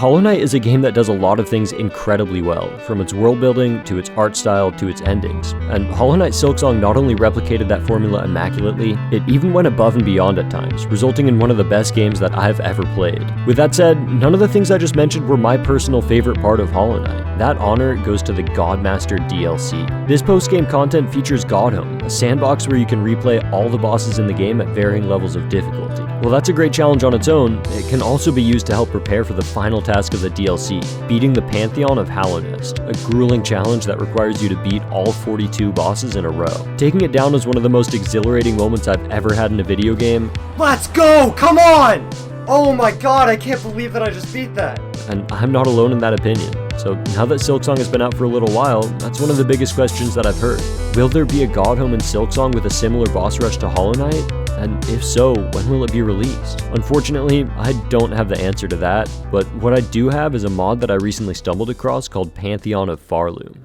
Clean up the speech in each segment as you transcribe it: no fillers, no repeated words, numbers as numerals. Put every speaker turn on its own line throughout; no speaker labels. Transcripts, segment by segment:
Hollow Knight is a game that does a lot of things incredibly well, from its world building, to its art style, to its endings. And Hollow Knight Silksong not only replicated that formula immaculately, it even went above and beyond at times, resulting in one of the best games that I've ever played. With that said, none of the things I just mentioned were my personal favorite part of Hollow Knight. That honor goes to the Godmaster DLC. This post-game content features Godhome, a sandbox where you can replay all the bosses in the game at varying levels of difficulty. While that's a great challenge on its own, it can also be used to help prepare for the final task of the DLC, beating the Pantheon of Pharloom, a grueling challenge that requires you to beat all 42 bosses in a row. Taking it down was one of the most exhilarating moments I've ever had in a video game.
Let's go! Come on! Oh my god, I can't believe that I just beat that!
And I'm not alone in that opinion. So now that Silksong has been out for a little while, that's one of the biggest questions that I've heard. Will there be a Godhome in Silksong with a similar boss rush to Hollow Knight? And if so, when will it be released? Unfortunately, I don't have the answer to that, but what I do have is a mod that I recently stumbled across called Pantheon of Pharloom.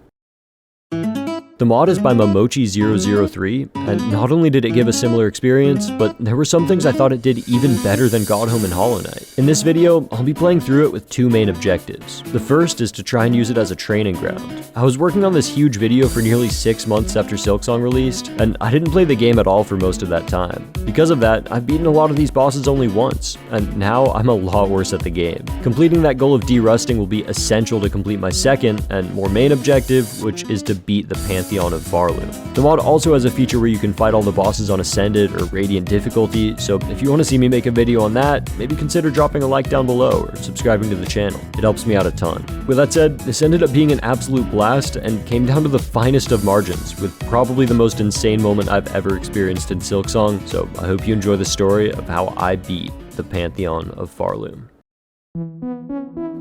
The mod is by Momochi003, and not only did it give a similar experience, but there were some things I thought it did even better than Godhome and Hollow Knight. In this video, I'll be playing through it with two main objectives. The first is to try and use it as a training ground. I was working on this huge video for nearly 6 months after Silksong released, and I didn't play the game at all for most of that time. Because of that, I've beaten a lot of these bosses only once, and now I'm a lot worse at the game. Completing that goal of derusting will be essential to complete my second and more main objective, which is to beat the Pantheon of Pharloom. The mod also has a feature where you can fight all the bosses on Ascended or Radiant difficulty, so if you want to see me make a video on that, maybe consider dropping a like down below or subscribing to the channel. It helps me out a ton. With that said, this ended up being an absolute blast and came down to the finest of margins, with probably the most insane moment I've ever experienced in Silksong, so I hope you enjoy the story of how I beat the Pantheon of Pharloom.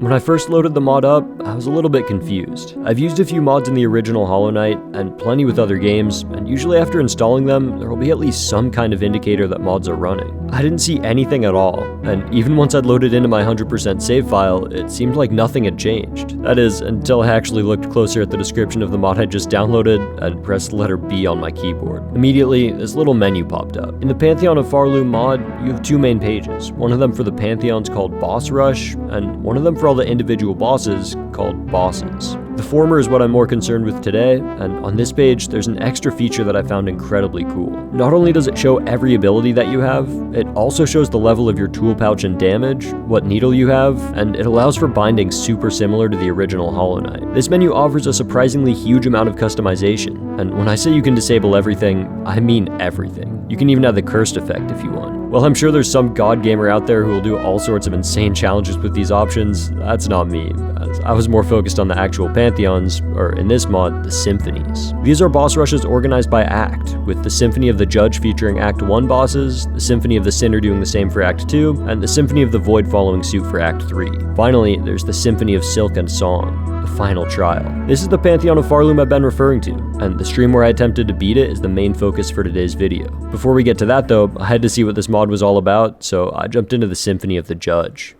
When I first loaded the mod up, I was a little bit confused. I've used a few mods in the original Hollow Knight, and plenty with other games, and usually after installing them, there will be at least some kind of indicator that mods are running. I didn't see anything at all, and even once I'd loaded into my 100% save file, it seemed like nothing had changed. That is, until I actually looked closer at the description of the mod I just downloaded, and pressed the letter B on my keyboard. Immediately, this little menu popped up. In the Pantheon of Pharloom mod, you have two main pages, one of them for the Pantheons called Boss Rush, and one of them for all the individual bosses called Bosses. The former is what I'm more concerned with today, and on this page there's an extra feature that I found incredibly cool. Not only does it show every ability that you have, it also shows the level of your tool pouch and damage, what needle you have, and it allows for binding super similar to the original Hollow Knight. This menu offers a surprisingly huge amount of customization, and when I say you can disable everything, I mean everything. You can even have the cursed effect if you want. While I'm sure there's some god gamer out there who will do all sorts of insane challenges with these options, that's not me. I was more focused on the actual Pantheons, or in this mod, the Symphonies. These are boss rushes organized by act, with the Symphony of the Judge featuring Act 1 bosses, the Symphony of the Sinner doing the same for Act 2, and the Symphony of the Void following suit for Act 3. Finally, there's the Symphony of Silk and Song, the final trial. This is the Pantheon of Pharloom I've been referring to, and the stream where I attempted to beat it is the main focus for today's video. Before we get to that though, I had to see what this mod was all about, so I jumped into the Symphony of the Judge.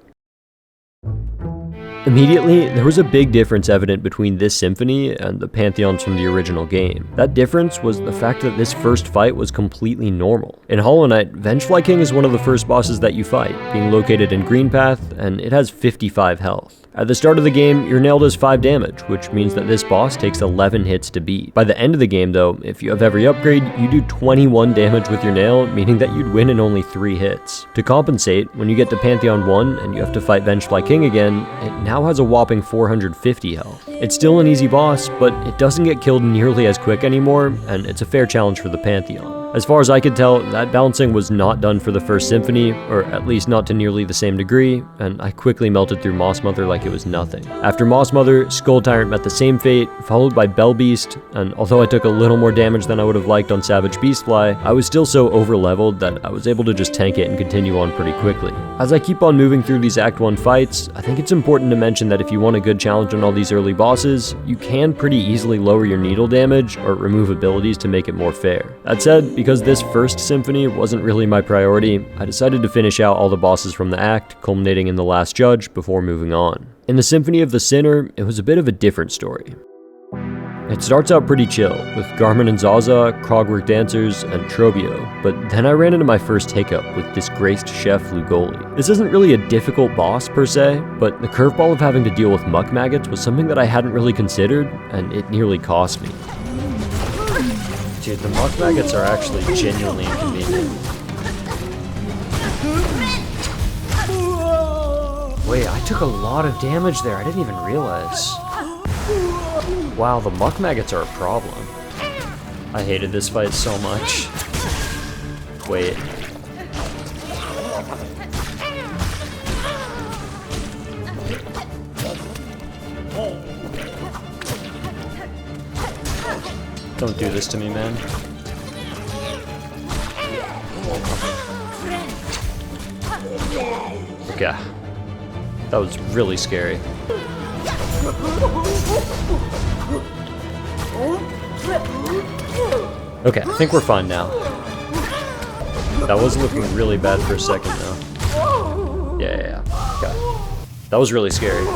Immediately, there was a big difference evident between this symphony and the Pantheons from the original game. That difference was the fact that this first fight was completely normal. In Hollow Knight, Vengefly King is one of the first bosses that you fight, being located in Green Path, and it has 55 health. At the start of the game, your nail does 5 damage, which means that this boss takes 11 hits to beat. By the end of the game though, if you have every upgrade, you do 21 damage with your nail, meaning that you'd win in only 3 hits. To compensate, when you get to Pantheon 1 and you have to fight Vengefly King again, it now has a whopping 450 health. It's still an easy boss, but it doesn't get killed nearly as quick anymore, and it's a fair challenge for the Pantheon. As far as I could tell, that balancing was not done for the first symphony, or at least not to nearly the same degree, and I quickly melted through Moss Mother like it was nothing. After Moss Mother, Skull Tyrant met the same fate, followed by Bell Beast, and although I took a little more damage than I would have liked on Savage Beastfly, I was still so over-leveled that I was able to just tank it and continue on pretty quickly. As I keep on moving through these Act 1 fights, I think it's important to mention that if you want a good challenge on all these early bosses, you can pretty easily lower your needle damage or remove abilities to make it more fair. That said, because this first symphony wasn't really my priority, I decided to finish out all the bosses from the act, culminating in the last judge before moving on. In the Symphony of the Sinner, it was a bit of a different story. It starts out pretty chill, with Garmin and Zaza, Cogwork Dancers, and Trobio, but then I ran into my first hiccup with disgraced Chef Lugoli. This isn't really a difficult boss per se, but the curveball of having to deal with muck maggots was something that I hadn't really considered, and it nearly cost me. Dude, the muck maggots are actually genuinely inconvenient. Wait, I took a lot of damage there, I didn't even realize. Wow, the muck maggots are a problem. I hated this fight so much. Wait. Don't do this to me, man. Okay. That was really scary. Okay, I think we're fine now. That was looking really bad for a second though. Yeah. Okay. That was really scary.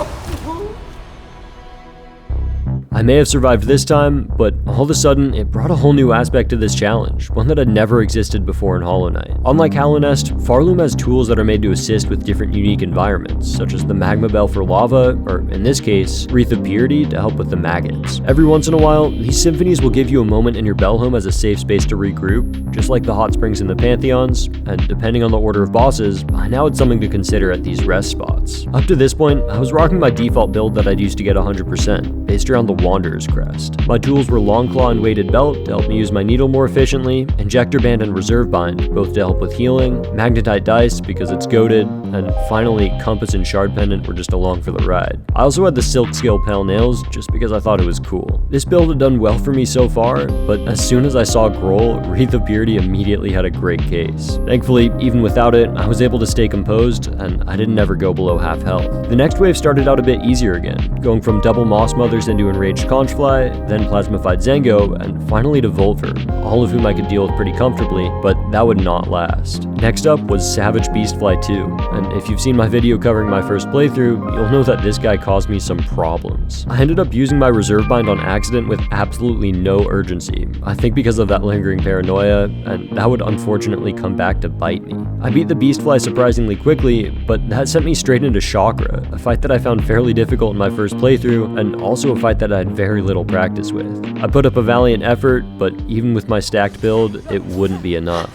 I may have survived this time, but all of a sudden, it brought a whole new aspect to this challenge, one that had never existed before in Hollow Knight. Unlike Hallownest, Pharloom has tools that are made to assist with different unique environments, such as the Magma Bell for lava, or in this case, Wreath of Purity to help with the maggots. Every once in a while, these symphonies will give you a moment in your bell home as a safe space to regroup, just like the hot springs in the Pantheons, and depending on the order of bosses, I now had something to consider at these rest spots. Up to this point, I was rocking my default build that I'd used to get 100%, based around the Wanderer's Crest. My tools were Long Claw and Weighted Belt to help me use my needle more efficiently, Injector Band and Reserve Bind, both to help with healing, Magnetite Dice because it's goated, and finally Compass and Shard Pendant were just along for the ride. I also had the Silk Scale Pale Nails just because I thought it was cool. This build had done well for me so far, but as soon as I saw Groll, Wreath of Purity immediately had a great case. Thankfully, even without it, I was able to stay composed, and I didn't ever go below half health. The next wave started out a bit easier again, going from double Moss Mothers into Enraged Conchfly, then Plasmified Zango, and finally to Volver, all of whom I could deal with pretty comfortably, but that would not last. Next up was Savage Beastfly 2, and if you've seen my video covering my first playthrough, you'll know that this guy caused me some problems. I ended up using my Reserve Bind on accident with absolutely no urgency, I think because of that lingering paranoia, and that would unfortunately come back to bite me. I beat the Beastfly surprisingly quickly, but that sent me straight into Chakra, a fight that I found fairly difficult in my first playthrough, and also a fight that I had very little practice with. I put up a valiant effort, but even with my stacked build, it wouldn't be enough.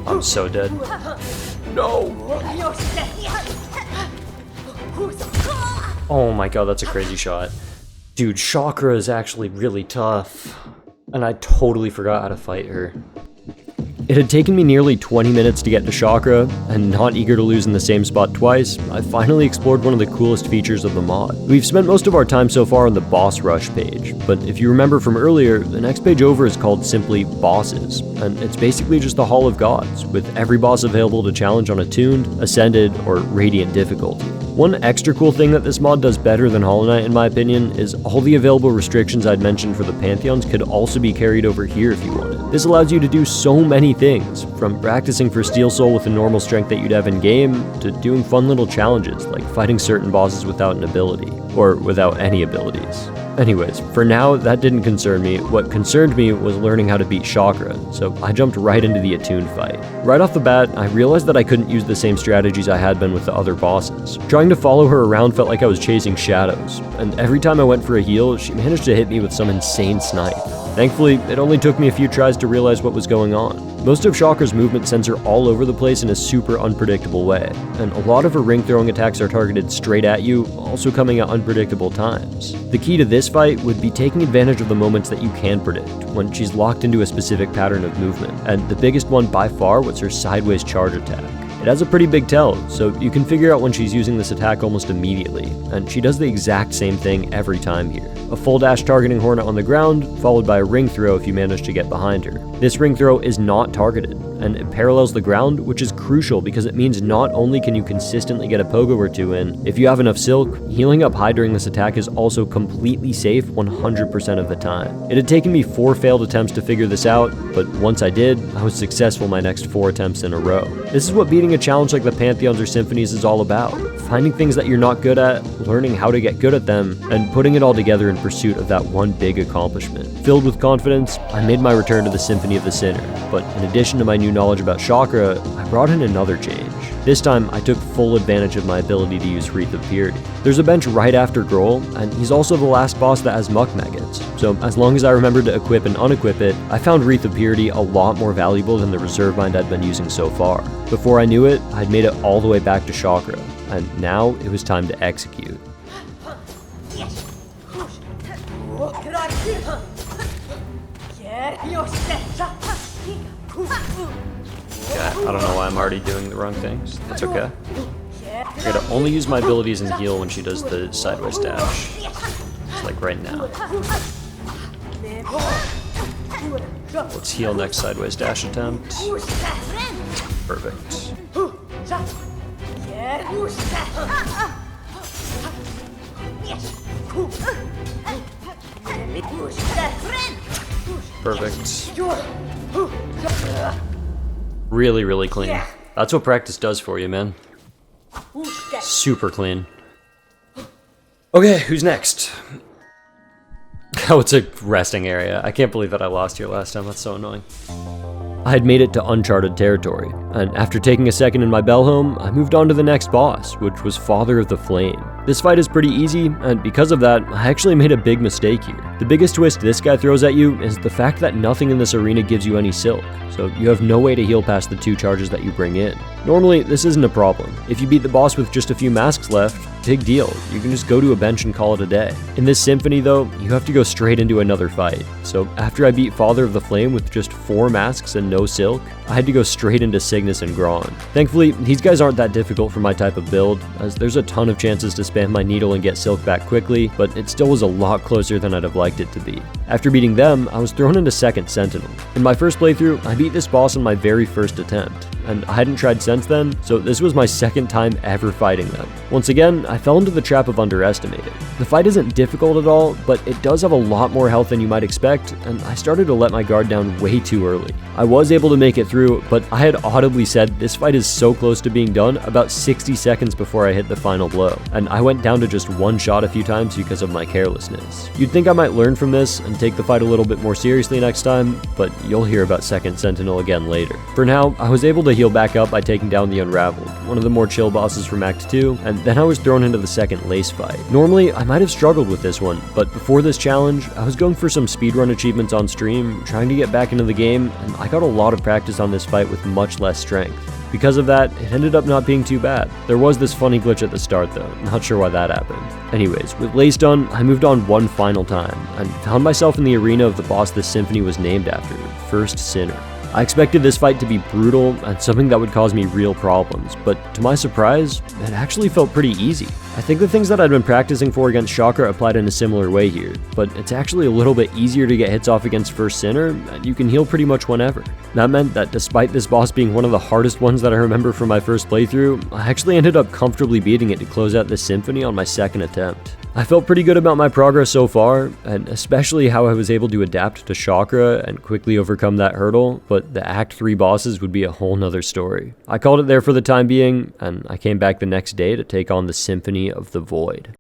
I'm so dead. No! Oh my god, that's a crazy shot. Dude, Chakra is actually really tough, and I totally forgot how to fight her. It had taken me nearly 20 minutes to get to Chakra, and not eager to lose in the same spot twice, I finally explored one of the coolest features of the mod. We've spent most of our time so far on the Boss Rush page, but if you remember from earlier, the next page over is called simply Bosses, and it's basically just the Hall of Gods, with every boss available to challenge on Attuned, Ascended, or Radiant difficulty. One extra cool thing that this mod does better than Hollow Knight in my opinion is all the available restrictions I'd mentioned for the Pantheons could also be carried over here if you wanted. This allows you to do so many things, from practicing for Steel Soul with the normal strength that you'd have in game, to doing fun little challenges like fighting certain bosses without an ability, or without any abilities. Anyways, for now, that didn't concern me. What concerned me was learning how to beat Chakra, so I jumped right into the Attuned fight. Right off the bat, I realized that I couldn't use the same strategies I had been with the other bosses. Trying to follow her around felt like I was chasing shadows, and every time I went for a heal, she managed to hit me with some insane snipe. Thankfully, it only took me a few tries to realize what was going on. Most of Chakra's movement sends her all over the place in a super unpredictable way, and a lot of her ring-throwing attacks are targeted straight at you, also coming at unpredictable times. The key to this fight would be taking advantage of the moments that you can predict, when she's locked into a specific pattern of movement, and the biggest one by far was her sideways charge attack. It has a pretty big tell, so you can figure out when she's using this attack almost immediately, and she does the exact same thing every time here. A full dash targeting Hornet on the ground, followed by a ring throw if you manage to get behind her. This ring throw is not targeted, and it parallels the ground, which is crucial because it means not only can you consistently get a pogo or two in, if you have enough silk, healing up high during this attack is also completely safe 100% of the time. It had taken me 4 failed attempts to figure this out, but once I did, I was successful my next 4 attempts in a row. This is what beating a challenge like the Pantheons or Symphonies is all about. Finding things that you're not good at, learning how to get good at them, and putting it all together in pursuit of that one big accomplishment. Filled with confidence, I made my return to the Symphony of the Sinner, but in addition to my new knowledge about chakra, I brought in another change. This time, I took full advantage of my ability to use Wreath of Purity. There's a bench right after Grohl, and he's also the last boss that has Muck Maggots, so as long as I remembered to equip and unequip it, I found Wreath of Purity a lot more valuable than the reserve bind I'd been using so far. Before I knew it, I'd made it all the way back to chakra, and now it was time to execute. Yeah, I don't know why I'm already doing the wrong things. It's okay. I gotta only use my abilities and heal when she does the sideways dash. It's like right now. Let's heal next sideways dash attempt. Perfect. Perfect. Really, really clean. That's what practice does for you, man. Super clean. Okay, who's next? Oh, it's a resting area. I can't believe that I lost here last time. That's so annoying. I had made it to uncharted territory, and after taking a second in my bell home, I moved on to the next boss, which was Father of the Flame. This fight is pretty easy, and because of that, I actually made a big mistake here. The biggest twist this guy throws at you is the fact that nothing in this arena gives you any silk, so you have no way to heal past the 2 charges that you bring in. Normally, this isn't a problem. If you beat the boss with just a few masks left, big deal, you can just go to a bench and call it a day. In this Symphony though, you have to go straight into another fight. So after I beat Father of the Flame with just 4 masks and no silk, I had to go straight into Cygnus and Gron. Thankfully, these guys aren't that difficult for my type of build, as there's a ton of chances to spam my needle and get silk back quickly, but it still was a lot closer than I'd have liked it to be. After beating them, I was thrown into Second Sentinel. In my first playthrough, I beat this boss on my very first attempt, and I hadn't tried since then, so this was my second time ever fighting them. Once again, I fell into the trap of underestimating. The fight isn't difficult at all, but it does have a lot more health than you might expect, and I started to let my guard down way too early. I was able to make it through, but I had audibly said this fight is so close to being done about 60 seconds before I hit the final blow, and I went down to just 1 shot a few times because of my carelessness. You'd think I might learn from this and take the fight a little bit more seriously next time, but you'll hear about Second Sentinel again later. For now, I was able to heal back up by taking down the Unraveled, one of the more chill bosses from Act 2, and then I was thrown into the second Lace fight. Normally, I might have struggled with this one, but before this challenge, I was going for some speedrun achievements on stream, trying to get back into the game, and I got a lot of practice on this fight with much less strength. Because of that, it ended up not being too bad. There was this funny glitch at the start though, not sure why that happened. Anyways, with Lace done, I moved on one final time, and found myself in the arena of the boss this Symphony was named after, First Sinner. I expected this fight to be brutal and something that would cause me real problems, but to my surprise, it actually felt pretty easy. I think the things that I'd been practicing for against Chakra applied in a similar way here, but it's actually a little bit easier to get hits off against First Sinner, and you can heal pretty much whenever. That meant that despite this boss being one of the hardest ones that I remember from my first playthrough, I actually ended up comfortably beating it to close out the Symphony on my second attempt. I felt pretty good about my progress so far, and especially how I was able to adapt to Chakra and quickly overcome that hurdle, but the Act 3 bosses would be a whole nother story. I called it there for the time being, and I came back the next day to take on the Symphony of the Void.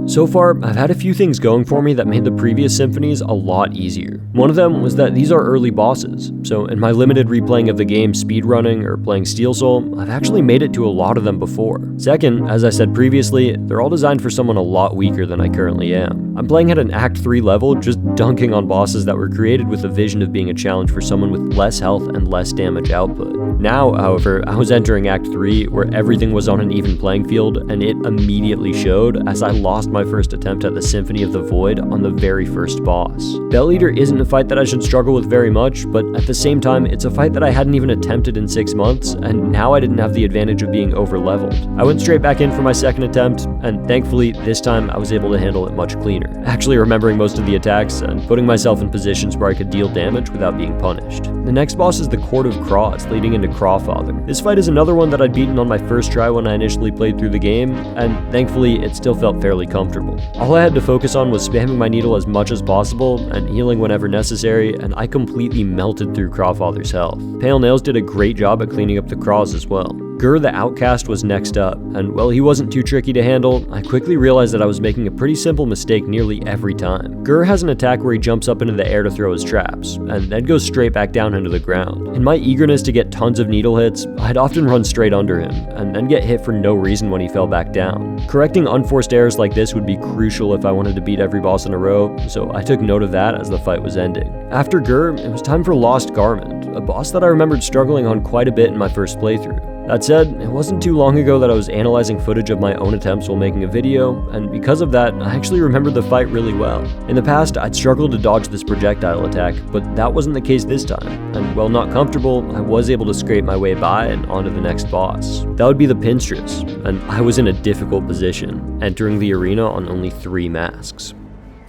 So far, I've had a few things going for me that made the previous symphonies a lot easier. One of them was that these are early bosses, so in my limited replaying of the game speedrunning or playing Steel Soul, I've actually made it to a lot of them before. Second, as I said previously, they're all designed for someone a lot weaker than I currently am. I'm playing at an Act 3 level, just dunking on bosses that were created with a vision of being a challenge for someone with less health and less damage output. Now, however, I was entering Act 3 where everything was on an even playing field, and it immediately showed as I lost my first attempt at the Symphony of the Void on the very first boss. Bell Eater isn't a fight that I should struggle with very much, but at the same time, it's a fight that I hadn't even attempted in 6 months, and now I didn't have the advantage of being over-leveled. I went straight back in for my second attempt, and thankfully, this time I was able to handle it much cleaner, actually remembering most of the attacks and putting myself in positions where I could deal damage without being punished. The next boss is the Court of Craws, leading into Crawfather. This fight is another one that I'd beaten on my first try when I initially played through the game, and thankfully it still felt fairly comfortable. All I had to focus on was spamming my needle as much as possible and healing whenever necessary, and I completely melted through Crawfather's health. Pale Nails did a great job at cleaning up the Craws as well. Gur the Outcast was next up, and while he wasn't too tricky to handle, I quickly realized that I was making a pretty simple mistake nearly every time. Gur has an attack where he jumps up into the air to throw his traps, and then goes straight back down into the ground. In my eagerness to get tons of needle hits, I'd often run straight under him, and then get hit for no reason when he fell back down. Correcting unforced errors like this would be crucial if I wanted to beat every boss in a row, so I took note of that as the fight was ending. After Gur, it was time for Lost Garment, a boss that I remembered struggling on quite a bit in my first playthrough. That said, it wasn't too long ago that I was analyzing footage of my own attempts while making a video, and because of that, I actually remembered the fight really well. In the past, I'd struggled to dodge this projectile attack, but that wasn't the case this time, and while not comfortable, I was able to scrape my way by and onto the next boss. That would be the Pinstress, and I was in a difficult position, entering the arena on only 3 masks.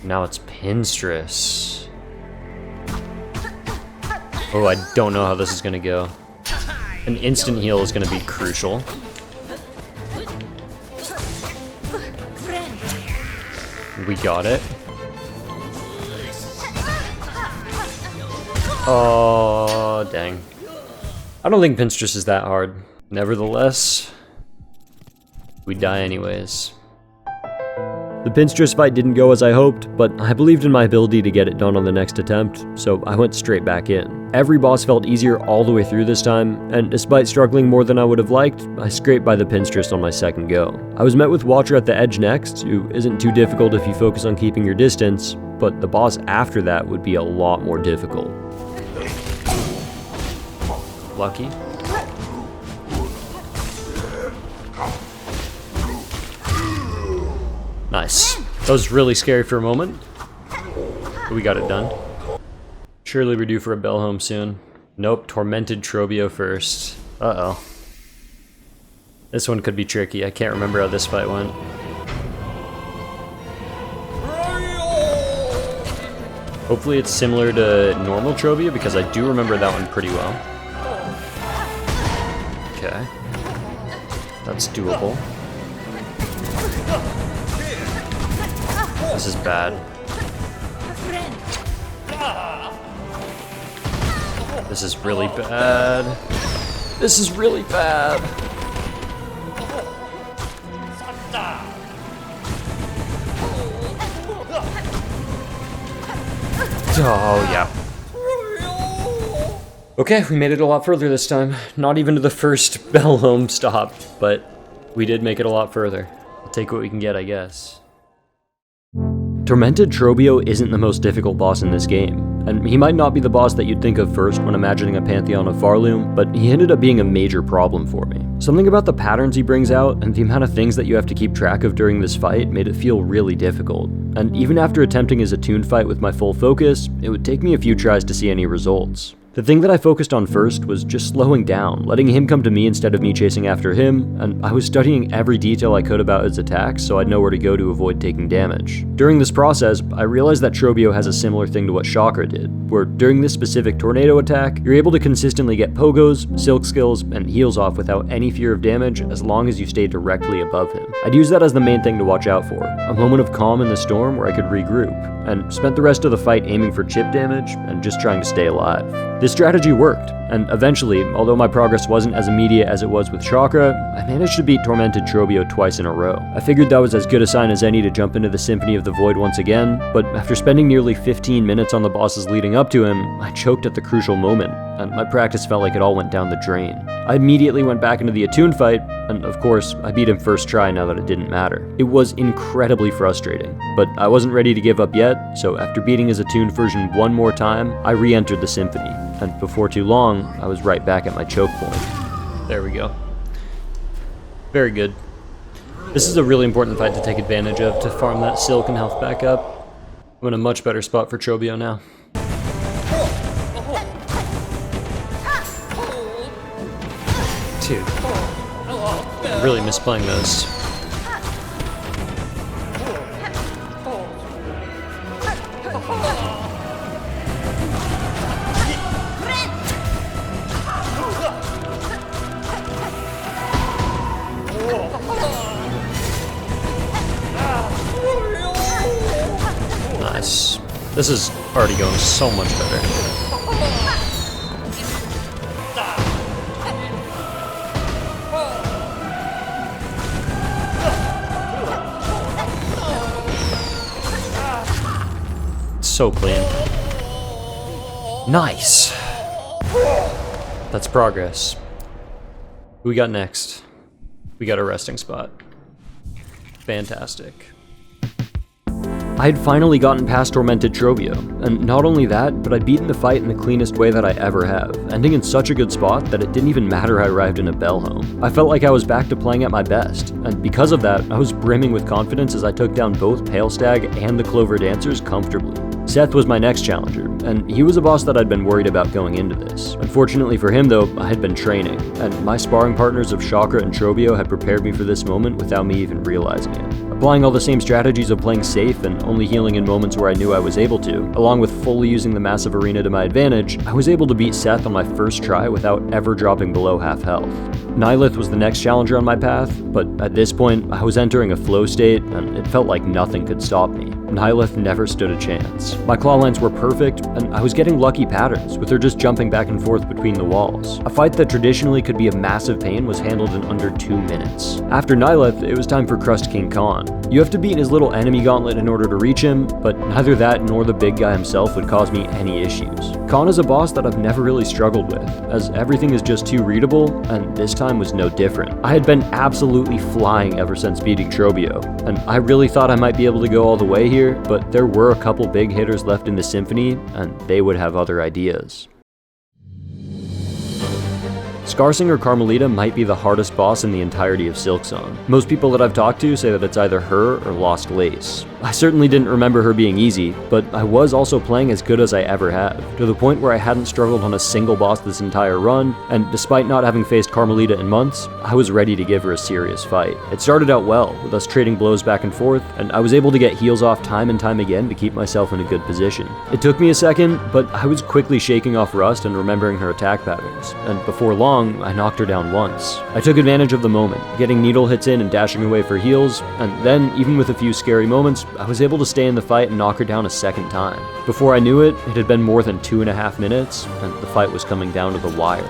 Now it's Pinstress. Oh, I don't know how this is gonna go. An instant heal is going to be crucial. We got it. Oh, dang. I don't think Pinstress is that hard. Nevertheless, we die anyways. The Pinstress fight didn't go as I hoped, but I believed in my ability to get it done on the next attempt, so I went straight back in. Every boss felt easier all the way through this time, and despite struggling more than I would have liked, I scraped by the Pinstress on my second go. I was met with Watcher at the edge next, who isn't too difficult if you focus on keeping your distance, but the boss after that would be a lot more difficult. Lucky. Nice. That was really scary for a moment, but we got it done. Surely we're due for a bell home soon. Nope, Tormented Trobio first. Uh-oh. This one could be tricky. I can't remember how this fight went. Hopefully it's similar to normal Trobio, because I do remember that one pretty well. Okay. That's doable. This is bad. This is really bad. This is really bad. Oh, yeah. Okay, we made it a lot further this time. Not even to the first bell home stop, but we did make it a lot further. I'll take what we can get, I guess. Tormented Trobio isn't the most difficult boss in this game, and he might not be the boss that you'd think of first when imagining a Pantheon of Pharloom, but he ended up being a major problem for me. Something about the patterns he brings out and the amount of things that you have to keep track of during this fight made it feel really difficult, and even after attempting his attuned fight with my full focus, it would take me a few tries to see any results. The thing that I focused on first was just slowing down, letting him come to me instead of me chasing after him, and I was studying every detail I could about his attacks so I'd know where to go to avoid taking damage. During this process, I realized that Trobio has a similar thing to what Chakra did, where during this specific tornado attack, you're able to consistently get pogos, silk skills, and heals off without any fear of damage as long as you stay directly above him. I'd use that as the main thing to watch out for, a moment of calm in the storm where I could regroup, and spent the rest of the fight aiming for chip damage and just trying to stay alive. This strategy worked, and eventually, although my progress wasn't as immediate as it was with Chakra, I managed to beat Tormented Trobio twice in a row. I figured that was as good a sign as any to jump into the Symphony of the Void once again, but after spending nearly 15 minutes on the bosses leading up to him, I choked at the crucial moment, and my practice felt like it all went down the drain. I immediately went back into the attuned fight, and of course, I beat him first try now that it didn't matter. It was incredibly frustrating, but I wasn't ready to give up yet, so after beating his attuned version one more time, I re-entered the Symphony, and before too long, I was right back at my choke point. There we go. Very good. This is a really important fight to take advantage of to farm that silk and health back up. I'm in a much better spot for Trobio now. Dude, I really miss playing those. Nice. This is already going so much better. So clean. Nice. That's progress. Who we got next? We got a resting spot. Fantastic. I had finally gotten past Tormented Trobio, and not only that, but I'd beaten the fight in the cleanest way that I ever have, ending in such a good spot that it didn't even matter I arrived in a bell home. I felt like I was back to playing at my best, and because of that, I was brimming with confidence as I took down both Pale Stag and the Clover Dancers comfortably. Seth was my next challenger, and he was a boss that I'd been worried about going into this. Unfortunately for him though, I had been training, and my sparring partners of Chakra and Trobio had prepared me for this moment without me even realizing it. Applying all the same strategies of playing safe and only healing in moments where I knew I was able to, along with fully using the massive arena to my advantage, I was able to beat Seth on my first try without ever dropping below half health. Nihilith was the next challenger on my path, but at this point, I was entering a flow state, and it felt like nothing could stop me. Nihilith never stood a chance. My claw lines were perfect, and I was getting lucky patterns, with her just jumping back and forth between the walls. A fight that traditionally could be a massive pain was handled in under 2 minutes. After Nihilith, it was time for Crust King Khan. You have to beat his little enemy gauntlet in order to reach him, but neither that nor the big guy himself would cause me any issues. Khan is a boss that I've never really struggled with, as everything is just too readable, and this time was no different. I had been absolutely flying ever since beating Trobio, and I really thought I might be able to go all the way here, but there were a couple big hitters left in the Symphony, and they would have other ideas. Scarsinger Carmelita might be the hardest boss in the entirety of Silksong. Most people that I've talked to say that it's either her or Lost Lace. I certainly didn't remember her being easy, but I was also playing as good as I ever have, to the point where I hadn't struggled on a single boss this entire run, and despite not having faced Carmelita in months, I was ready to give her a serious fight. It started out well, with us trading blows back and forth, and I was able to get heals off time and time again to keep myself in a good position. It took me a second, but I was quickly shaking off rust and remembering her attack patterns, and before long, I knocked her down once. I took advantage of the moment, getting needle hits in and dashing away for heals, and then, even with a few scary moments, I was able to stay in the fight and knock her down a second time. Before I knew it, it had been more than 2.5 minutes, and the fight was coming down to the wire.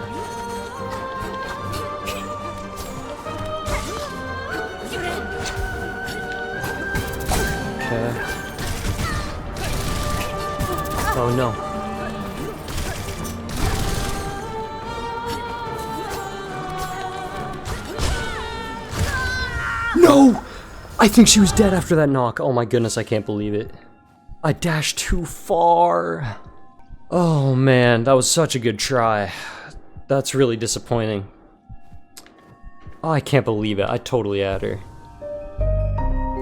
Okay. Oh no. No! I think she was dead after that knock. Oh my goodness, I can't believe it. I dashed too far. Oh man, that was such a good try. That's really disappointing. Oh, I can't believe it. I totally had her.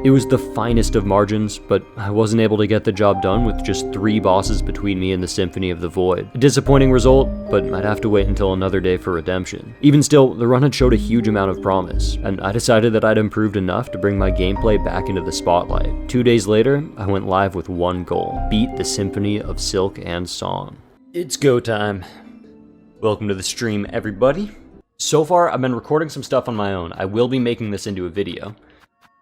It was the finest of margins, but I wasn't able to get the job done with just 3 bosses between me and the Symphony of the Void. A disappointing result, but I'd have to wait until another day for redemption. Even still, the run had showed a huge amount of promise, and I decided that I'd improved enough to bring my gameplay back into the spotlight. 2 days later, I went live with one goal: beat the Symphony of Silk and Song. It's go time. Welcome to the stream, everybody. So far, I've been recording some stuff on my own. I will be making this into a video.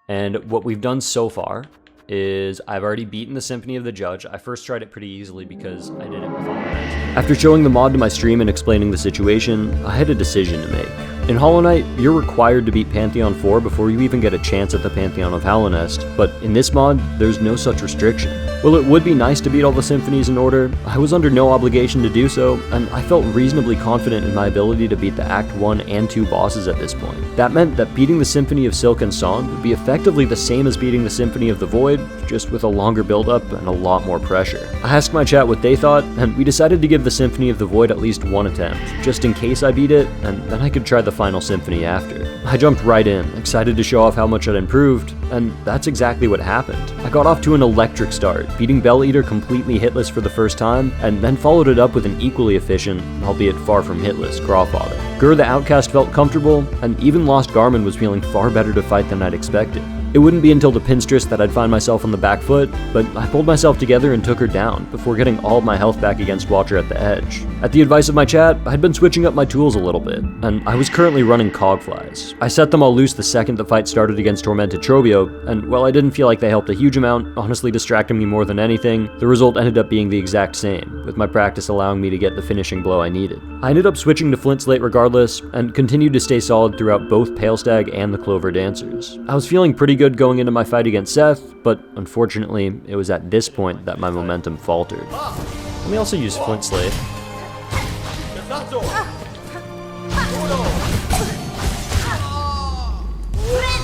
And what we've done so far is I've already beaten the Symphony of the Judge. I first tried it pretty easily because I did it with all my friends. After showing the mod to my stream and explaining the situation, I had a decision to make. In Hollow Knight, you're required to beat Pantheon 4 before you even get a chance at the Pantheon of Hallownest, but in this mod, there's no such restriction. While it would be nice to beat all the symphonies in order, I was under no obligation to do so, and I felt reasonably confident in my ability to beat the Act 1 and 2 bosses at this point. That meant that beating the Symphony of Silk and Song would be effectively the same as beating the Symphony of the Void, just with a longer build-up and a lot more pressure. I asked my chat what they thought, and we decided to give the Symphony of the Void at least one attempt, just in case I beat it, and then I could try the final symphony after. I jumped right in, excited to show off how much I'd improved, and that's exactly what happened. I got off to an electric start, beating Bell Eater completely hitless for the first time, and then followed it up with an equally efficient, albeit far from hitless, Crawfather. Gur the Outcast felt comfortable, and even Lost Garmin was feeling far better to fight than I'd expected. It wouldn't be until the Pinstress that I'd find myself on the back foot, but I pulled myself together and took her down, before getting all of my health back against Watcher at the edge. At the advice of my chat, I'd been switching up my tools a little bit, and I was currently running Cogflies. I set them all loose the second the fight started against Tormented Trobio, and while I didn't feel like they helped a huge amount, honestly distracting me more than anything, the result ended up being the exact same, with my practice allowing me to get the finishing blow I needed. I ended up switching to Flint Slate regardless, and continued to stay solid throughout both Pale Stag and the Clover Dancers. I was feeling pretty good going into my fight against Seth, but unfortunately, it was at this point that my momentum faltered. Let me also use Flint Slate.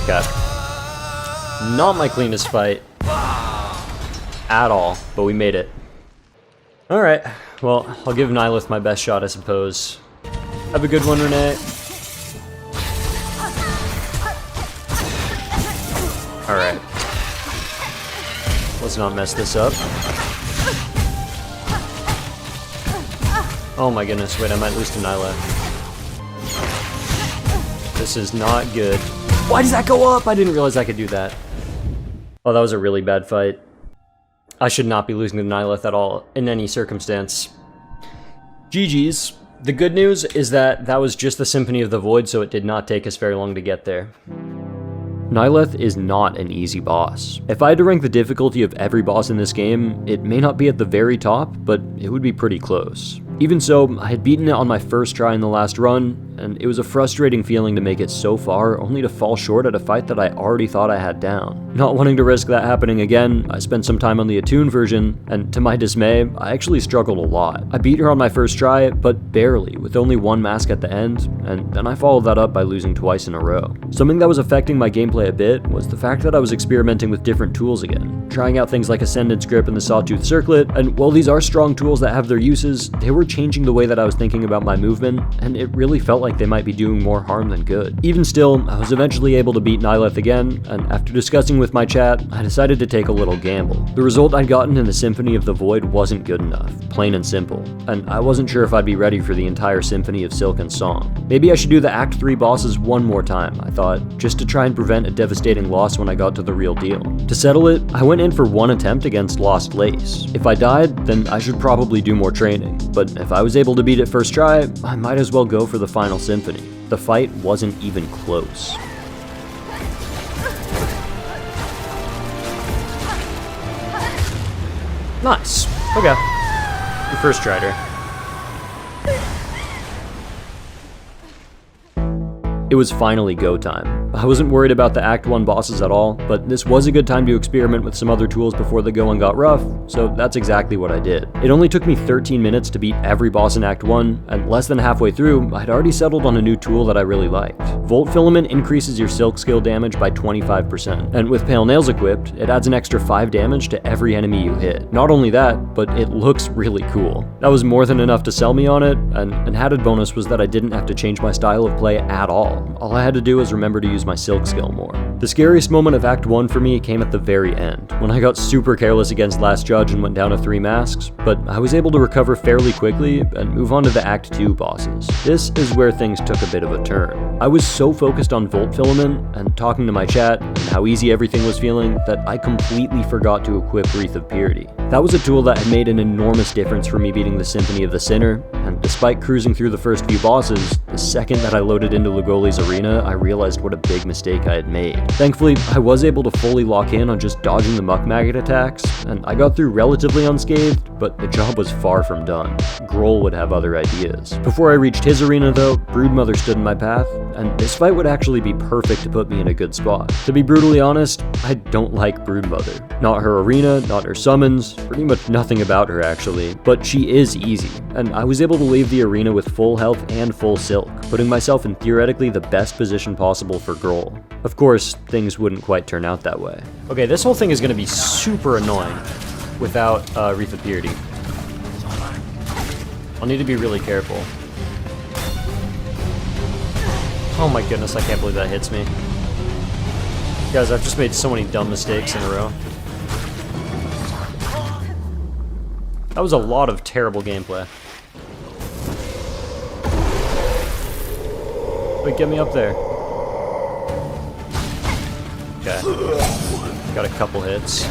Okay. Not my cleanest fight at all, but we made it. Alright, well, I'll give Nihilith my best shot, I suppose. Have a good one, Renee. Alright. Let's not mess this up. Oh my goodness, wait, I might lose to Nyla. This is not good. Why does that go up? I didn't realize I could do that. Oh, that was a really bad fight. I should not be losing to Nihilith at all, in any circumstance. GG's. The good news is that that was just the Symphony of the Void, so it did not take us very long to get there. Nihilith is not an easy boss. If I had to rank the difficulty of every boss in this game, it may not be at the very top, but it would be pretty close. Even so, I had beaten it on my first try in the last run, and it was a frustrating feeling to make it so far, only to fall short at a fight that I already thought I had down. Not wanting to risk that happening again, I spent some time on the Attune version, and to my dismay, I actually struggled a lot. I beat her on my first try, but barely, with only one mask at the end, and then I followed that up by losing twice in a row. Something that was affecting my gameplay a bit was the fact that I was experimenting with different tools again, trying out things like Ascendant's Grip and the Sawtooth Circlet, and while these are strong tools that have their uses, they were changing the way that I was thinking about my movement, and it really felt like they might be doing more harm than good. Even still, I was eventually able to beat Nihilith again, and after discussing with my chat, I decided to take a little gamble. The result I'd gotten in the Symphony of the Void wasn't good enough, plain and simple, and I wasn't sure if I'd be ready for the entire Symphony of Silk and Song. Maybe I should do the Act 3 bosses one more time, I thought, just to try and prevent a devastating loss when I got to the real deal. To settle it, I went in for one attempt against Lost Lace. If I died, then I should probably do more training, but if I was able to beat it first try, I might as well go for the final symphony. The fight wasn't even close. Nice. Okay. You first tried her. It was finally go time. I wasn't worried about the Act 1 bosses at all, but this was a good time to experiment with some other tools before the going got rough, so that's exactly what I did. It only took me 13 minutes to beat every boss in Act 1, and less than halfway through, I'd already settled on a new tool that I really liked. Volt Filament increases your Silk skill damage by 25%, and with Pale Nails equipped, it adds an extra 5 damage to every enemy you hit. Not only that, but it looks really cool. That was more than enough to sell me on it, and an added bonus was that I didn't have to change my style of play at all. All I had to do was remember to use my Silk skill more. The scariest moment of Act 1 for me came at the very end, when I got super careless against Last Judge and went down to 3 masks, but I was able to recover fairly quickly and move on to the Act 2 bosses. This is where things took a bit of a turn. I was so focused on Volt Filament and talking to my chat and how easy everything was feeling that I completely forgot to equip Wreath of Purity. That was a tool that had made an enormous difference for me beating the Symphony of the Sinner, and despite cruising through the first few bosses, the second that I loaded into Lugoli's arena, I realized what a big mistake I had made. Thankfully, I was able to fully lock in on just dodging the Muck Maggot attacks, and I got through relatively unscathed, but the job was far from done. Grohl would have other ideas. Before I reached his arena though, Broodmother stood in my path, and this fight would actually be perfect to put me in a good spot. To be brutally honest, I don't like Broodmother. Not her arena, not her summons, pretty much nothing about her actually, but she is easy, and I was able to leave the arena with full health and full Silk, putting myself in theoretically the best position possible for Grohl. Of course, things wouldn't quite turn out that way. Okay, this whole thing is going to be super annoying without Wreath of Purity. I'll need to be really careful. Oh my goodness, I can't believe that hits me. Guys, I've just made so many dumb mistakes in a row. That was a lot of terrible gameplay. Wait, get me up there. Okay. Got a couple hits.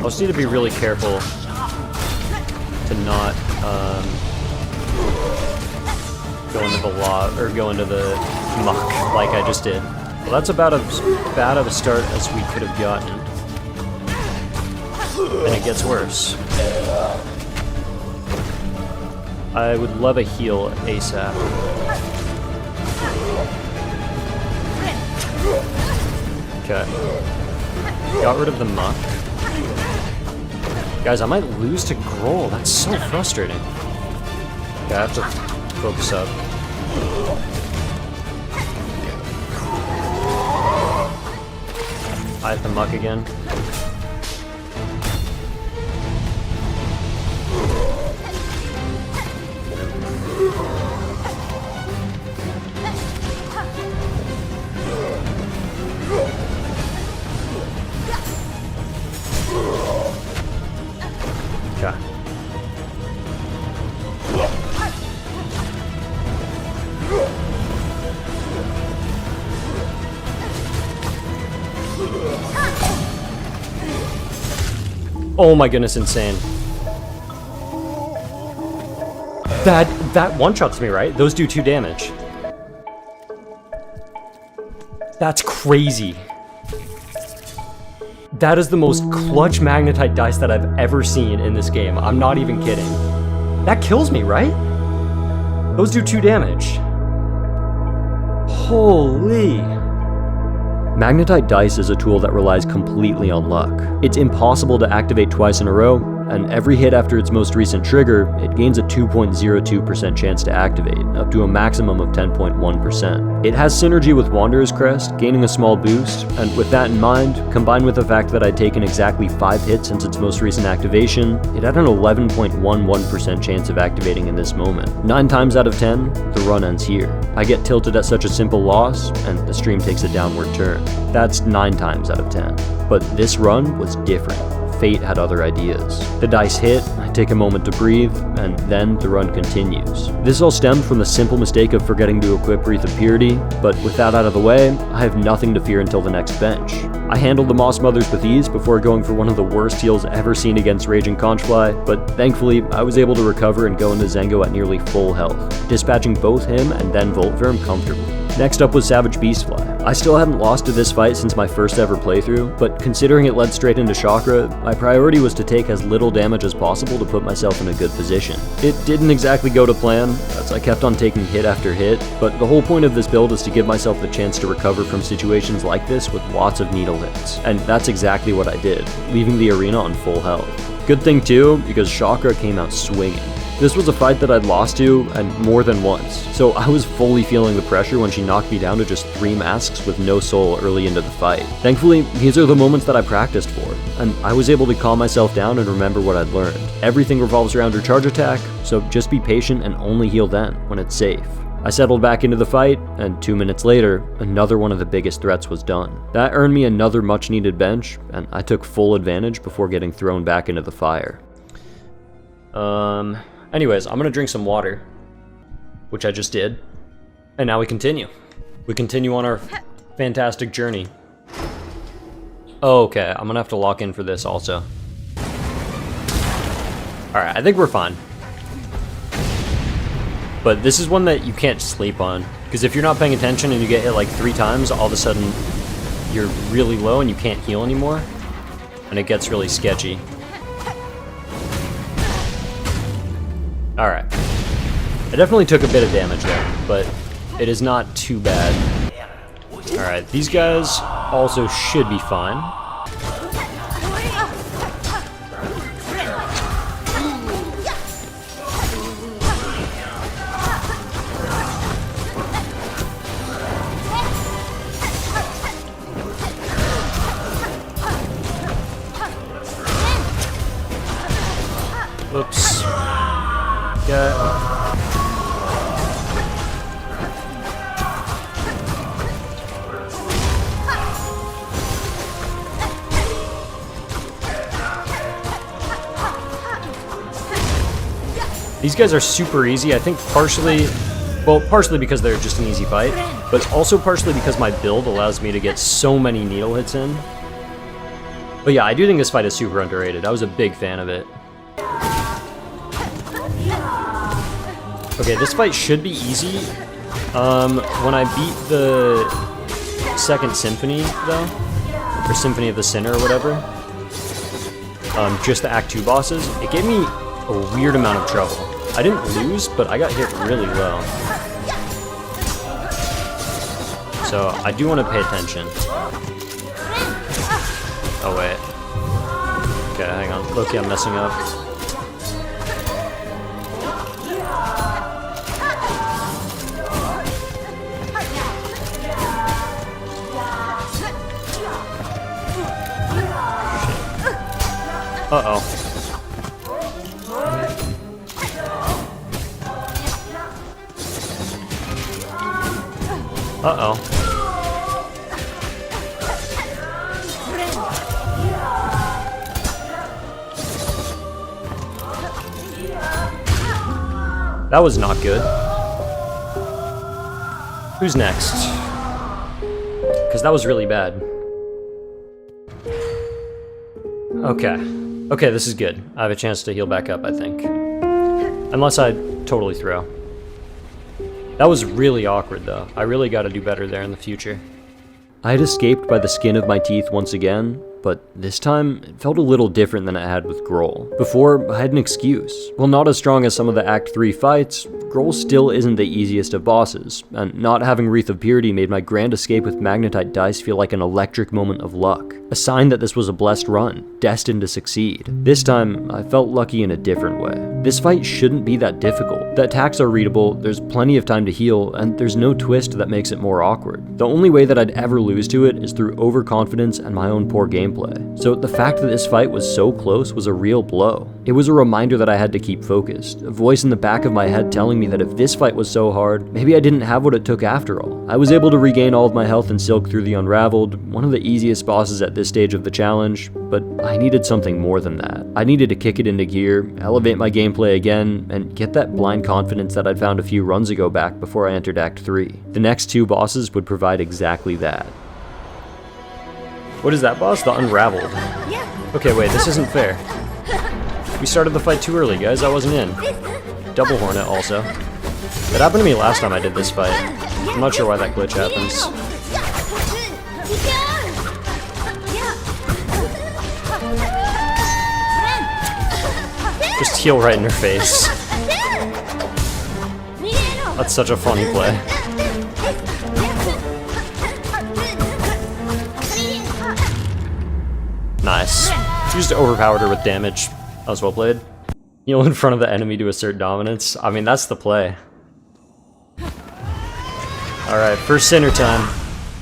I'll just need to be really careful to not go into the or go into the muck like I just did. Well, that's about as bad of a start as we could have gotten. And it gets worse. I would love a heal ASAP. Okay. Got rid of the muck. Guys, I might lose to Grohl. That's so frustrating. Okay, I have to focus up. I have the muck again. Okay. Oh my goodness, insane. That one-shots me, right? Those do 2 damage. That's crazy. That is the most clutch magnetite dice that I've ever seen in this game. I'm not even kidding. That kills me, right? Those do 2 damage. Holy. Magnetite dice is a tool that relies completely on luck. It's impossible to activate twice in a row, and every hit after its most recent trigger, it gains a 2.02% chance to activate, up to a maximum of 10.1%. It has synergy with Wanderer's Crest, gaining a small boost, and with that in mind, combined with the fact that I'd taken exactly 5 hits since its most recent activation, it had an 11.11% chance of activating in this moment. 9 times out of 10, the run ends here. I get tilted at such a simple loss, and the stream takes a downward turn. That's 9 times out of 10. But this run was different. Fate had other ideas. The dice hit, I take a moment to breathe, and then the run continues. This all stemmed from the simple mistake of forgetting to equip Wreath of Purity, but with that out of the way, I have nothing to fear until the next bench. I handled the Moss Mothers with ease before going for one of the worst heals ever seen against Raging Conchfly, but thankfully, I was able to recover and go into Zengo at nearly full health, dispatching both him and then Voltverm comfortably. Next up was Savage Beastfly. I still hadn't lost to this fight since my first ever playthrough, but considering it led straight into Chakra, my priority was to take as little damage as possible to put myself in a good position. It didn't exactly go to plan, as I kept on taking hit after hit, but the whole point of this build is to give myself the chance to recover from situations like this with lots of needle hits, and that's exactly what I did, leaving the arena on full health. Good thing too, because Chakra came out swinging. This was a fight that I'd lost to, and more than once, so I was fully feeling the pressure when she knocked me down to just 3 masks with no soul early into the fight. Thankfully, these are the moments that I practiced for, and I was able to calm myself down and remember what I'd learned. Everything revolves around her charge attack, so just be patient and only heal then, when it's safe. I settled back into the fight, and 2 minutes later, another one of the biggest threats was done. That earned me another much needed bench, and I took full advantage before getting thrown back into the fire. Anyways, I'm gonna drink some water, which I just did, and now we continue. We continue on our fantastic journey. Oh, okay, I'm gonna have to lock in for this also. Alright, I think we're fine. But this is one that you can't sleep on, because if you're not paying attention and you get hit like 3 times, all of a sudden you're really low and you can't heal anymore, and it gets really sketchy. Alright. I definitely took a bit of damage there, but it is not too bad. Alright, these guys also should be fine. Oops. These guys are super easy, I think partially because they're just an easy fight, but also partially because my build allows me to get so many needle hits in. But yeah, I do think this fight is super underrated. I was a big fan of it. Okay, this fight should be easy. When I beat the second Symphony, though, or Symphony of the Sinner or whatever, just the Act 2 bosses, it gave me a weird amount of trouble. I didn't lose, but I got hit really well. So I do want to pay attention. Oh wait. Okay, hang on. Loki, I'm messing up. Uh-oh. Uh-oh. That was not good. Who's next? Because that was really bad. Okay. Okay, this is good. I have a chance to heal back up, I think. Unless I totally throw. That was really awkward, though. I really gotta do better there in the future. I had escaped by the skin of my teeth once again, but this time, it felt a little different than it had with Grohl. Before, I had an excuse. While not as strong as some of the Act 3 fights, Grohl still isn't the easiest of bosses, and not having Wreath of Purity made my grand escape with Magnetite Dice feel like an electric moment of luck. A sign that this was a blessed run, destined to succeed. This time, I felt lucky in a different way. This fight shouldn't be that difficult. The attacks are readable, there's plenty of time to heal, and there's no twist that makes it more awkward. The only way that I'd ever lose to it is through overconfidence and my own poor gameplay. So the fact that this fight was so close was a real blow. It was a reminder that I had to keep focused, a voice in the back of my head telling me that if this fight was so hard, maybe I didn't have what it took after all. I was able to regain all of my health and Silk through the Unraveled, one of the easiest bosses at this stage of the challenge, but I needed something more than that. I needed to kick it into gear, elevate my gameplay again, and get that blind confidence that I'd found a few runs ago back before I entered Act 3. The next two bosses would provide exactly that. What is that boss? The Unraveled. Okay, wait, this isn't fair. We started the fight too early, guys. I wasn't in. Double Hornet also. That happened to me last time I did this fight. I'm not sure why that glitch happens. Just heal right in her face. That's such a funny play. Nice. She just overpowered her with damage. That was well played. Heal in front of the enemy to assert dominance. I mean, that's the play. Alright, first Sinner time.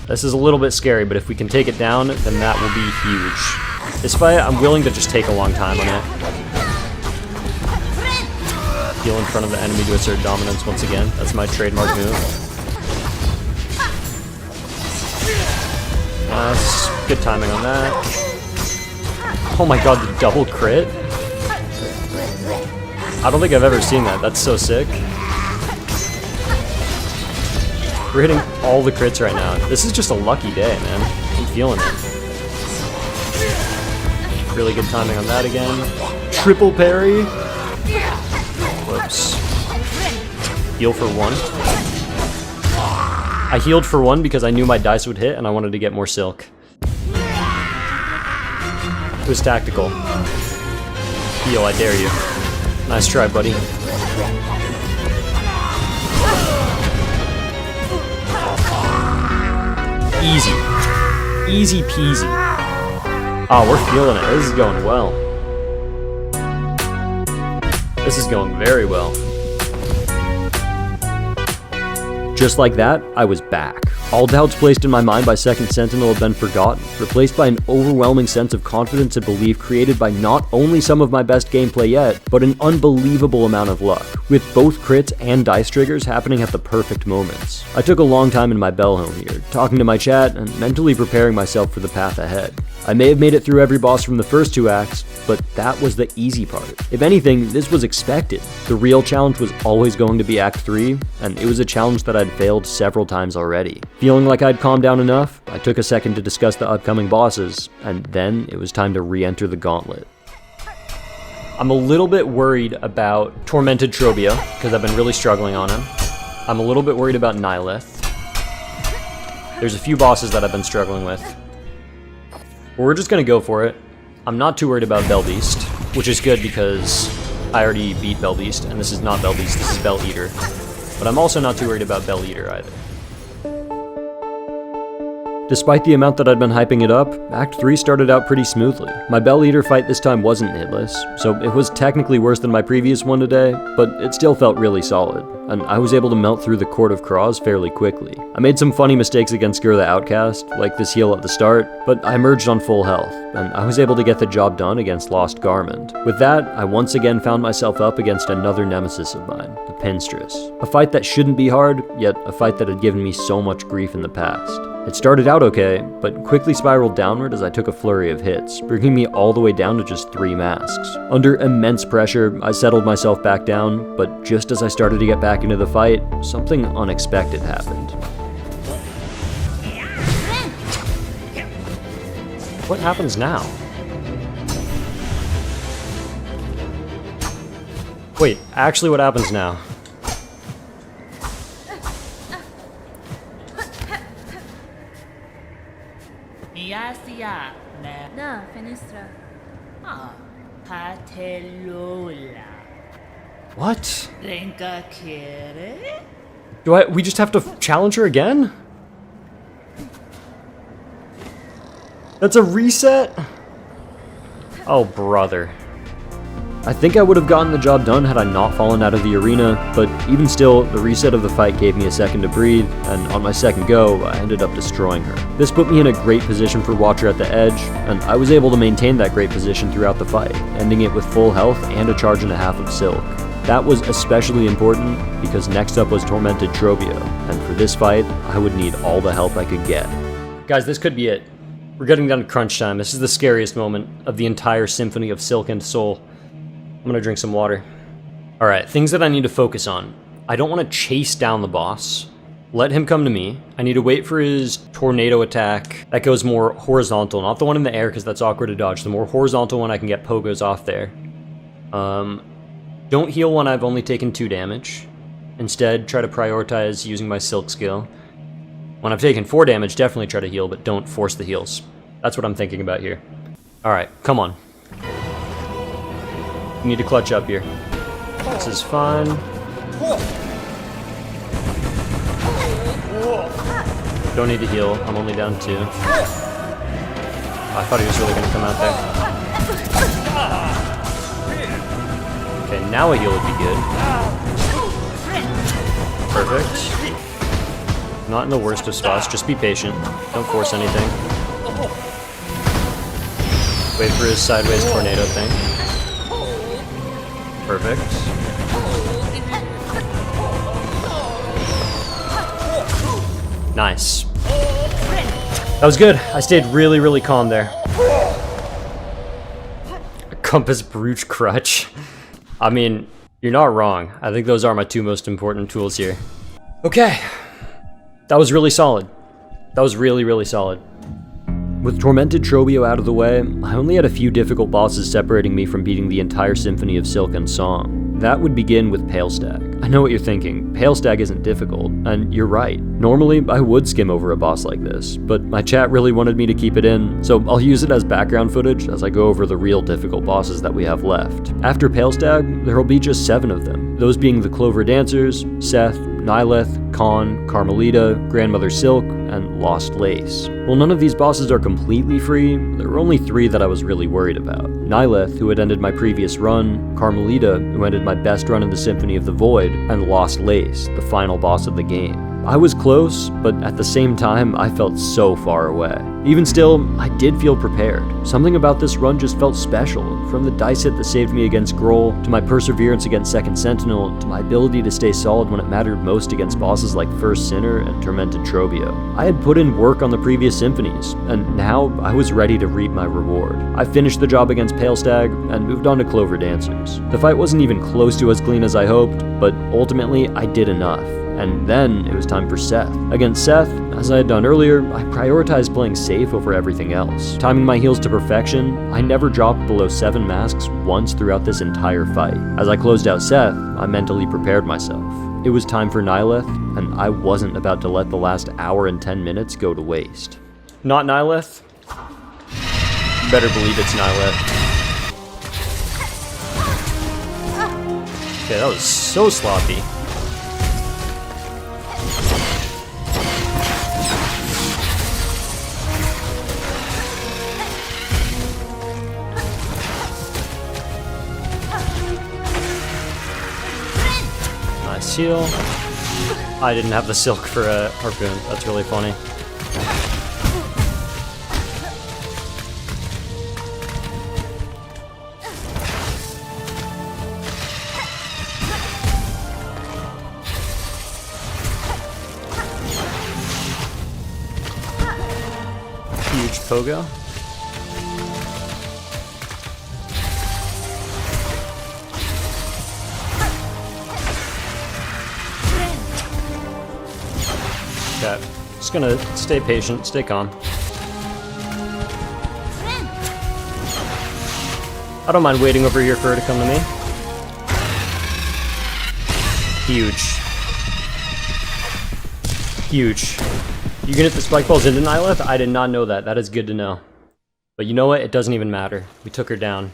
This is a little bit scary, but if we can take it down, then that will be huge. This fight, I'm willing to just take a long time on it. Heal in front of the enemy to assert dominance once again. That's my trademark move. Nice. Good timing on that. Oh my god, the double crit? I don't think I've ever seen that. That's so sick. We're hitting all the crits right now. This is just a lucky day, man. I'm feeling it. Really good timing on that again. Triple parry. Whoops. Heal for one. I healed for one because I knew my dice would hit and I wanted to get more silk. It was tactical. Heal, I dare you. Nice try, buddy. Easy. Easy peasy. Oh, we're feeling it. This is going well. This is going very well. Just like that, I was back. All doubts placed in my mind by Second Sentinel have been forgotten, replaced by an overwhelming sense of confidence and belief created by not only some of my best gameplay yet, but an unbelievable amount of luck, with both crits and dice triggers happening at the perfect moments. I took a long time in my bell home here, talking to my chat and mentally preparing myself for the path ahead. I may have made it through every boss from the first 2 acts, but that was the easy part. If anything, this was expected. The real challenge was always going to be Act 3, and it was a challenge that I'd failed several times already. Feeling like I'd calmed down enough, I took a second to discuss the upcoming bosses, and then it was time to re-enter the gauntlet. I'm a little bit worried about Tormented Trobia, because I've been really struggling on him. I'm a little bit worried about Nihilith. There's a few bosses that I've been struggling with. But we're just gonna go for it. I'm not too worried about Bellbeast, which is good because I already beat Bellbeast, and this is not Bellbeast, this is Bell Eater. But I'm also not too worried about Bell Eater either. Despite the amount that I'd been hyping it up, Act 3 started out pretty smoothly. My Bell Eater fight this time wasn't hitless, so it was technically worse than my previous one today, but it still felt really solid, and I was able to melt through the Court of Kraws fairly quickly. I made some funny mistakes against Gur the Outcast, like this heal at the start, but I emerged on full health, and I was able to get the job done against Lost Garment. With that, I once again found myself up against another nemesis of mine, the Pinstress. A fight that shouldn't be hard, yet a fight that had given me so much grief in the past. It started out okay, but quickly spiraled downward as I took a flurry of hits, bringing me all the way down to just 3 masks. Under immense pressure, I settled myself back down, but just as I started to get back into the fight, something unexpected happened. What happens now? Wait, actually what happens now?
Da, fenestra.
What? We just have to challenge her again? That's a reset? Oh, brother. I think I would have gotten the job done had I not fallen out of the arena, but even still, the reset of the fight gave me a second to breathe, and on my second go, I ended up destroying her. This put me in a great position for Watcher at the edge, and I was able to maintain that great position throughout the fight, ending it with full health and a charge and a half of Silk. That was especially important, because next up was Tormented Trobia, and for this fight, I would need all the help I could get. Guys, this could be it. We're getting down to crunch time. This is the scariest moment of the entire Symphony of Silk and Soul. I'm gonna drink some water. Alright, things that I need to focus on. I don't want to chase down the boss. Let him come to me. I need to wait for his tornado attack. That goes more horizontal, not the one in the air because that's awkward to dodge. The more horizontal one I can get pogos off there. Don't heal when I've only taken 2 damage. Instead, try to prioritize using my Silk skill. When I've taken 4 damage, definitely try to heal, but don't force the heals. That's what I'm thinking about here. Alright, come on. You need to clutch up here. This is fine. Don't need to heal. I'm only down 2. I thought he was really going to come out there. Okay, now a heal would be good. Perfect. Not in the worst of spots. Just be patient. Don't force anything. Wait for his sideways tornado thing. Perfect. Nice. That was good. I stayed really, really calm there. A Compass Brooch Crutch. I mean, you're not wrong. I think those are my 2 most important tools here. Okay. That was really solid. That was really, really solid. With Tormented Trobia out of the way, I only had a few difficult bosses separating me from beating the entire Symphony of Silk and Song. That would begin with Pale Stag. I know what you're thinking, Pale Stag isn't difficult, and you're right. Normally, I would skim over a boss like this, but my chat really wanted me to keep it in, so I'll use it as background footage as I go over the real difficult bosses that we have left. After Pale Stag, there will be just 7 of them, those being the Clover Dancers, Seth, Nihilith, Khan, Carmelita, Grandmother Silk, and Lost Lace. While none of these bosses are completely free, there were only 3 that I was really worried about. Nihilith, who had ended my previous run, Carmelita, who ended my best run in the Symphony of the Void, and Lost Lace, the final boss of the game. I was close, but at the same time, I felt so far away. Even still, I did feel prepared. Something about this run just felt special, from the dice hit that saved me against Grohl, to my perseverance against Second Sentinel, to my ability to stay solid when it mattered most against bosses like First Sinner and Tormented Trobio. I had put in work on the previous symphonies, and now I was ready to reap my reward. I finished the job against Pale Stag, and moved on to Clover Dancers. The fight wasn't even close to as clean as I hoped, but ultimately I did enough. And then it was time for Seth. Against Seth, as I had done earlier, I prioritized playing safe over everything else. Timing my heals to perfection, I never dropped below 7 masks once throughout this entire fight. As I closed out Seth, I mentally prepared myself. It was time for Nihilith, and I wasn't about to let the last hour and 10 minutes go to waste.
Not Nihilith?
Better believe it's Nihilith.
Okay, that was so sloppy. Nice heal. I didn't have the silk for a harpoon. That's really funny. Huge pogo. Okay, just gonna stay patient, stay calm. I don't mind waiting over here for her to come to me. Huge. Huge. You can hit the spike balls into Nihilith? I did not know that. That is good to know. But you know what? It doesn't even matter. We took her down.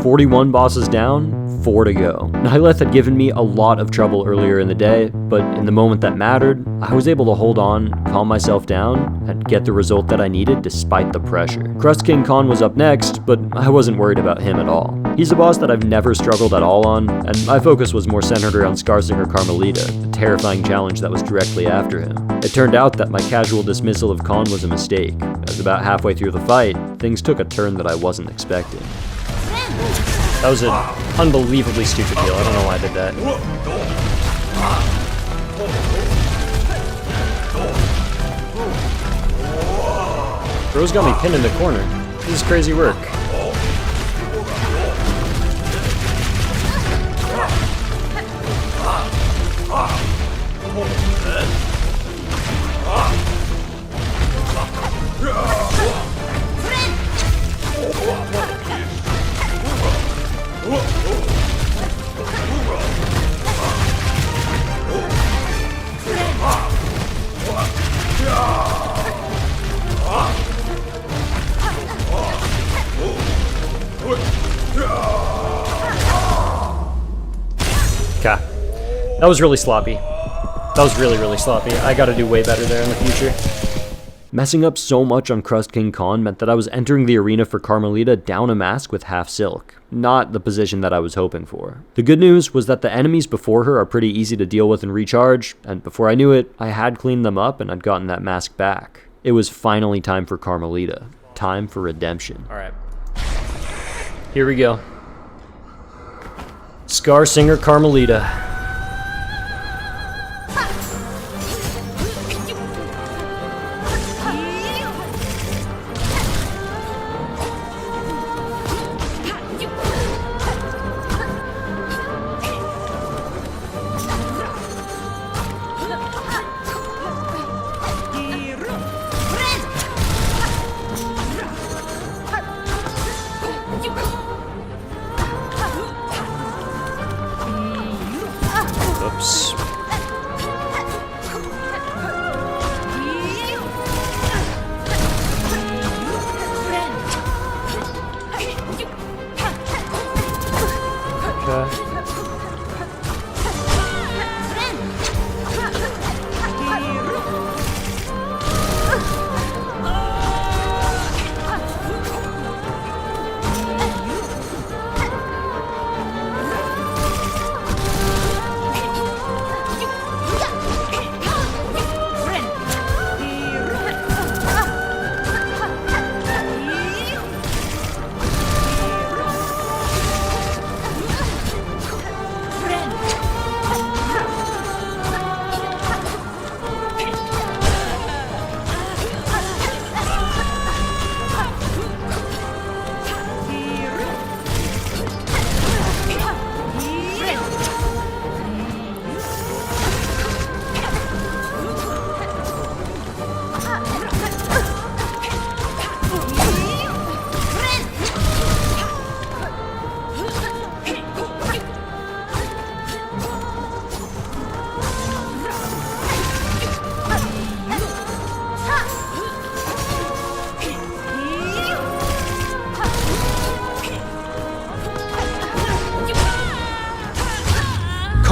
41 bosses down, 4 to go. Nihilith had given me a lot of trouble earlier in the day, but in the moment that mattered, I was able to hold on, calm myself down, and get the result that I needed despite the pressure. Crust King Khan was up next, but I wasn't worried about him at all. He's a boss that I've never struggled at all on, and my focus was more centered around Scarsinger Carmelita, the terrifying challenge that was directly after him. It turned out that my casual dismissal of Khan was a mistake, as about halfway through the fight, things took a turn that I wasn't expecting. That was an unbelievably stupid heal. I don't know why I did that. Rose got me pinned in the corner. This is crazy work. Okay. That was really sloppy. That was really, really sloppy. I gotta do way better there in the future.
Messing up so much on Crust King Khan meant that I was entering the arena for Carmelita down a mask with half silk, not the position that I was hoping for. The good news was that the enemies before her are pretty easy to deal with and recharge, and before I knew it, I had cleaned them up and I'd gotten that mask back. It was finally time for Carmelita. Time for redemption.
Alright. Here we go. Scarsinger Carmelita.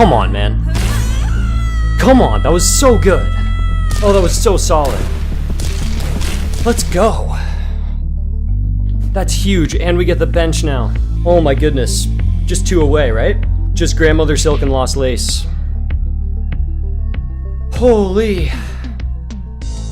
Come on, man. Come on, that was so good. Oh, that was so solid. Let's go. That's huge, and we get the bench now. Oh my goodness. Just 2 away, right? Just Grandmother Silk and Lost Lace. Holy.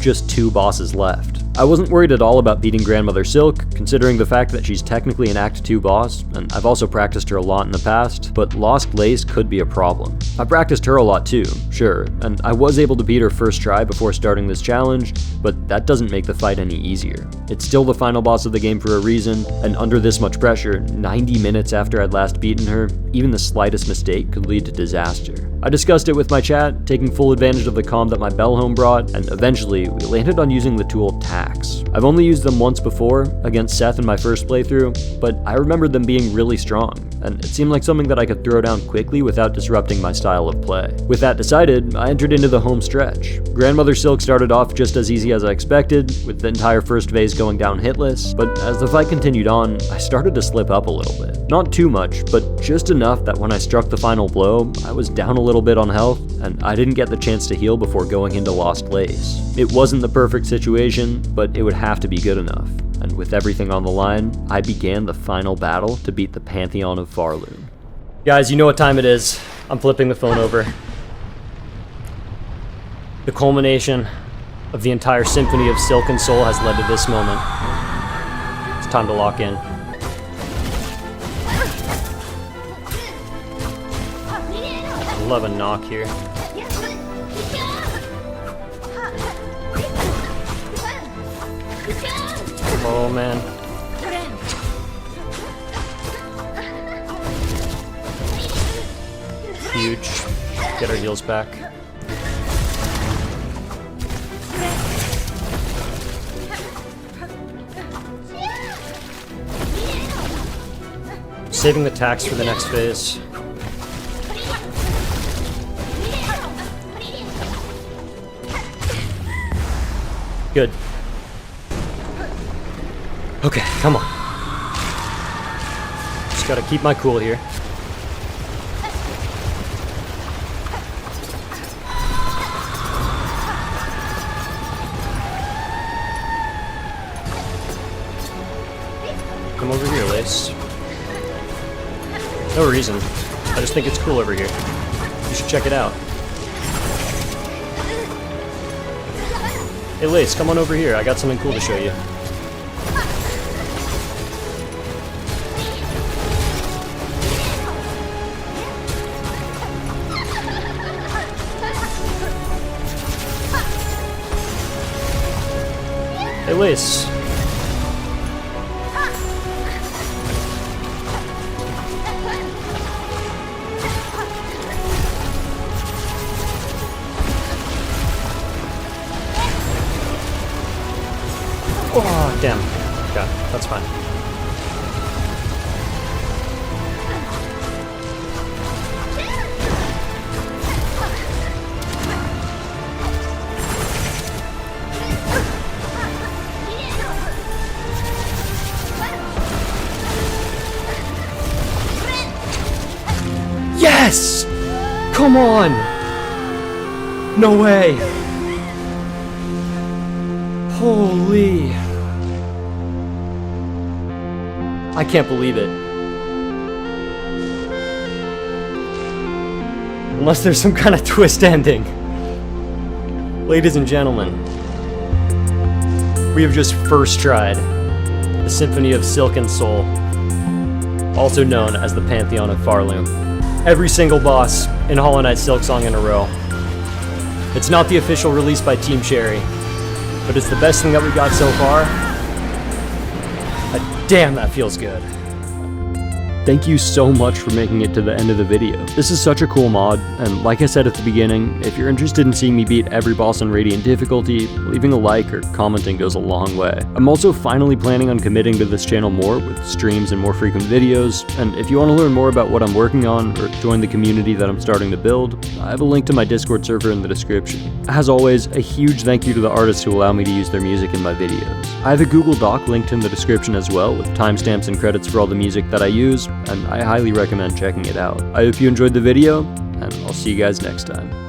Just 2 bosses left. I wasn't worried at all about beating Grandmother Silk, considering the fact that she's technically an Act 2 boss, and I've also practiced her a lot in the past, but Lost Lace could be a problem. I practiced her a lot too, sure, and I was able to beat her first try before starting this challenge, but that doesn't make the fight any easier. It's still the final boss of the game for a reason, and under this much pressure, 90 minutes after I'd last beaten her, even the slightest mistake could lead to disaster. I discussed it with my chat, taking full advantage of the calm that my Bellhome brought, and eventually we landed on using the tool Tax. I've only used them once before, against Seth in my first playthrough, but I remembered them being really strong, and it seemed like something that I could throw down quickly without disrupting my style of play. With that decided, I entered into the home stretch. Grandmother Silk started off just as easy as I expected, with the entire first phase going down hitless, but as the fight continued on, I started to slip up a little bit. Not too much, but just enough that when I struck the final blow, I was down a little bit on health, and I didn't get the chance to heal before going into Lost Lace. It wasn't the perfect situation, but it would have to be good enough. And with everything on the line, I began the final battle to beat the Pantheon of Pharloom. Guys, you know what time it is. I'm flipping the phone over. The culmination of the entire Symphony of Silk and Soul has led to this moment. It's time to lock in. I love a knock here. Oh man. Huge. Get our heals back. Saving the tax for the next phase. Good. Okay, come on. Just gotta keep my cool here. Come over here, Lace. No reason. I just think it's cool over here. You should check it out. Hey Lace, come on over here. I got something cool to show you. Hey Lace. Oh, damn. God, that's fine. Yes! Come on! No way! Holy! I can't believe it. Unless there's some kind of twist ending. Ladies and gentlemen, we have just first tried the Symphony of Silk and Soul, also known as the Pantheon of Pharloom. Every single boss in Hollow Knight Silksong in a row. It's not the official release by Team Cherry, but it's the best thing that we got so far. Damn, that feels good. Thank you so much for making it to the end of the video. This is such a cool mod, and like I said at the beginning, if you're interested in seeing me beat every boss on Radiant difficulty, leaving a like or commenting goes a long way. I'm also finally planning on committing to this channel more with streams and more frequent videos, and if you want to learn more about what I'm working on or join the community that I'm starting to build, I have a link to my Discord server in the description. As always, a huge thank you to the artists who allow me to use their music in my videos. I have a Google Doc linked in the description as well, with timestamps and credits for all the music that I use, and I highly recommend checking it out. I hope you enjoyed the video,
and I'll see you guys next time.